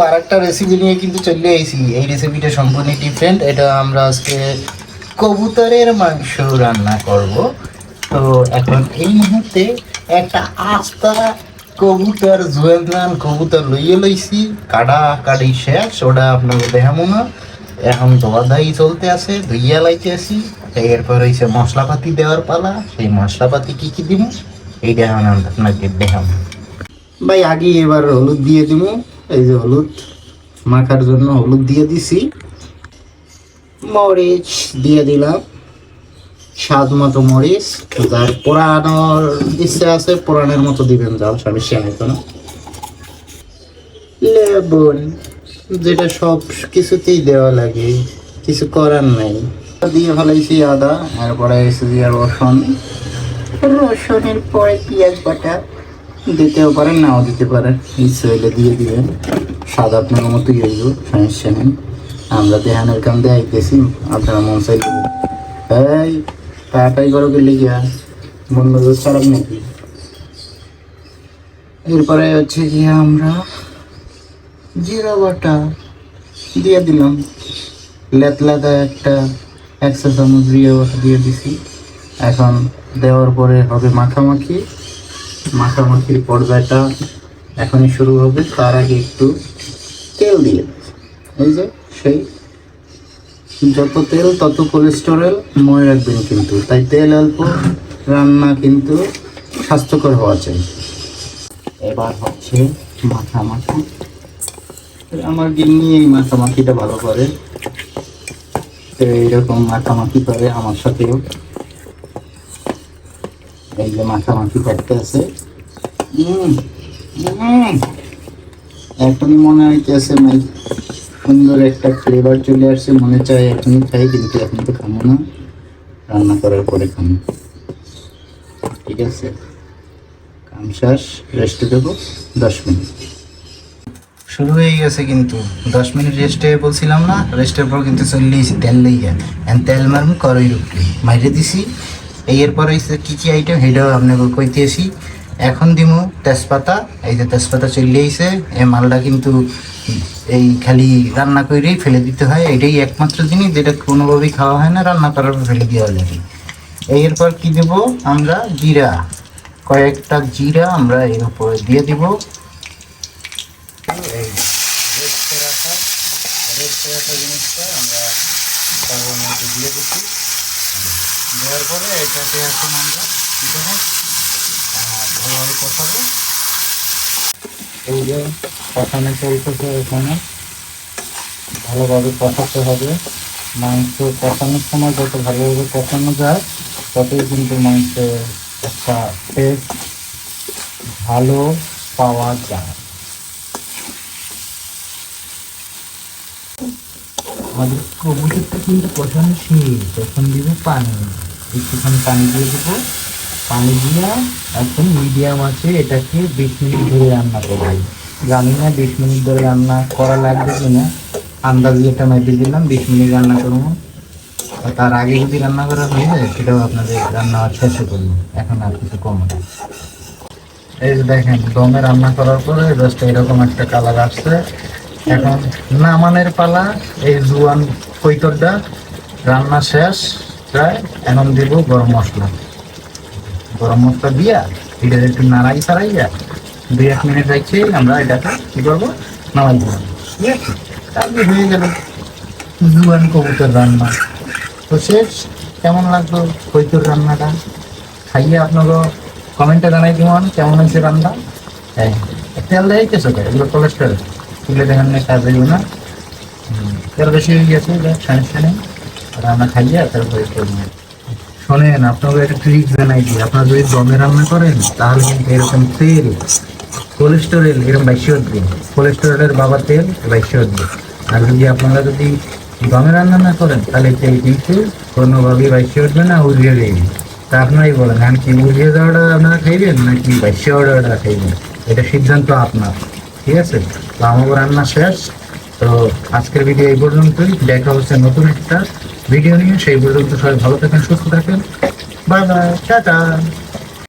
আরেকটা রেসিপি নিয়ে কিন্তু চলে আইছি। এই রেসিপিটা সম্পূর্ণ ডিফারেন্ট। এটা আমরা আজকে কবুতরের মাংস রান্না করব। তো এখন এই মুহূর্তে একটা আস্তা কবুতর জুয়েলদান কবুতর লইয়ে লইছি, কাটি শেষ, ওটা আপনাকে দেখাবো না। এখন দোয়াদাই চলতে আছে, ধুইয়া লাইতে আসি। এরপর হয়েছে মশলাপাতি দেওয়ার পালা। সেই মশলাপাতি কি কি দিব এইটা এখন আপনাকে দেখাবো। ভাই আগে এবার হলুদ দিয়ে দিব। এই যে হলুদ মাখার জন্য হলুদ দিয়ে দিছি, মরিচ দিয়ে দিলাম স্বাদ মতো মরিচ। যার পোড়ানোর ইচ্ছে আছে পোড়ানোর মতো দিবেন, যাও সমস্যা নেই কোনো। লেবুন, যেটা সব কিছুতেই দেওয়া লাগে, কিছু করার নাই। দিয়ে ফেলাইছি আদা, এরপরে এসে দিয়ে রসুন, রসুনের পরে পেঁয়াজ বাটা দিতেও পারেন, নাও দিতে পারেন, ইচ্ছে হইলে দিয়ে দিবেন। স্বাদ আপনার মতোই হইব, সমস্যা নেই। আমরা দেহানের কাম দেখাইতেছি, আপনারা মন চাইলে এই তাড়াতাড়ি করো গেলে গিয়া মন নজর খারাপ নাকি। এরপরে হচ্ছে গিয়ে আমরা জিরা বাটা দিয়ে দিলাম, লেতলাদা একটা 100 চামচ জিরা বাটা দিয়ে দিছি। এখন দেওয়ার পরে হবে মাখামাখি। মাখামাখির পর্যায়টা এখনই শুরু হবে। তার আগে একটু তেল দিয়ে, এই যে সেই যত তেল তত কোলেস্টেরল, মনে রাখবেন কিন্তু। তাই তেল অল্প, রান্না কিন্তু স্বাস্থ্যকর হওয়া চাই। এবার হচ্ছে মাখামাখি। আমার গিন্নি এই মাখামাখিটা ভালো করে, এইরকম মাখামাখি করে আমার সাথেও। এই যে মাখামাখি করতে আছে, এখনই মনে হইতেছে ভাই সুন্দর একটা ফ্লেভার চলে আসছে, মনে চায় এখনই খাই, কিন্তু এখন তো খাবো না, রান্না করার পরে খাবো। ঠিক আছে, কাম শেষ, রেস্টে দেবো 10 মিনিট। শুরু হয়ে গেছে কিন্তু 10 মিনিট রেস্টে বলছিলাম না, রেস্টের পর কিন্তু চলে এসেছি তেল লইয়া। তেল মারম করই রুপি মাইরে দিছি। এরপর হয়েছে কী কী আইটেম সেটাও আপনাকে কইতে আসি। এখন দিমু তেজপাতা। এই যে তেজপাতা চলে আইছে। এই মালটা কিন্তু এই খালি রান্না করেই ফেলে দিতে হয়, এটাই একমাত্র জিনিস যেটা কোনোভাবেই খাওয়া হয় না, রান্না করার পর ফেলে দেওয়া লাগে। এরপর কি দেব আমরা, জিরা, কয়েকটা জিরা আমরা এর উপরে দিয়ে দিব। এই রেস্টে রাখা জিনিসটা আমরা তার মধ্যে দিয়ে দিচ্ছি। দেওয়ার পরে এটাকে এখন আমরা কী করবো, ভালোভাবে কষাবো। এই যে কষানো চলতেছে, এখানে ভালোভাবে কষাতে হবে। মাংস কষানোর সময় যত ভালোভাবে কষানো যায় ততই কিন্তু মাংসের একটা টেস্ট ভালো পাওয়া যায়। আমাদের কবুতরটা কিন্তু কষানো শেষ। এখন দিব পানি, একটুখানি পানি দিয়ে দেবো। পানি দিয়ে এখন মিডিয়াম আছে এটাকে 20 মিনিট ধরে রান্না করবো। জানি না 20 মিনিট ধরে রান্না করা লাগবে কিনা, আন্দাজে এটা মেপে দিলাম 20 মিনিট রান্না করবো। তার আগে যদি রান্না করা হয়ে যায় সেটাও আপনাদের রান্না শেষে করবো, এখন আর কিছু কম না। এই যে দেখেন দমে রান্না করার পরে জাস্ট এরকম একটা কালার আসছে। এখন নামানের পালা। এই জুয়ান কৈতরটা রান্না শেষ প্রায়। এখন দিব গরম মশলা। গরম মশলা দিয়া এটা একটু নাড়াই ছাড়াইয়া 2-1 মিনিট রাখছি আমরা এটাকে কী করবো, নামাই দেবো। ঠিক আছে, তারপরে হয়ে গেল জুয়ান কবুতর রান্না। তো শেষ। কেমন লাগলো কৈতর রান্নাটা খাইয়ে আপনাকে কমেন্টে জানাই দিবেন কেমন হয়েছে রান্না। হ্যাঁ, তেল দেয় কেসো করে, এগুলো কোলেস্ট্রল, তুলে দেখেন না কাজ হইব না। তেল বেশি হয়ে গেছে, সমস্যা নেই, রান্না খাইয়ে তারপরে করবেন। শোনেন, আপনাকে একটা ট্রিক জানাই দিই। আপনারা যদি দমে রান্না করেন তাহলে কিন্তু এরকম তেল, কোলেস্টেরল এরকম বাইশে উঠবে, কোলেস্টেরলের বাবা তেল বাইশে উঠবে। আর আপনারা যদি দমে রান্না না করেন তাহলে তেল কিন্তু কোনোভাবেই বাইশে উঠবে না, উড়িয়ে দেবে। তা আপনারাই বলেন, হ্যাঁ কি উড়িয়ে যাওয়াটা আপনারা খাইবেন নাকি বাইশে ওটা খাইবেন, এটা সিদ্ধান্ত আপনার। ঠিক আছে, তো আমার রান্না শেষ। তো আজকের ভিডিও এই পর্যন্তই। দেখা হচ্ছে নতুন একটা ভিডিও নিয়ে। সেই পর্যন্ত সবাই ভালো থাকেন, সুস্থ থাকেন। Bye bye, tata.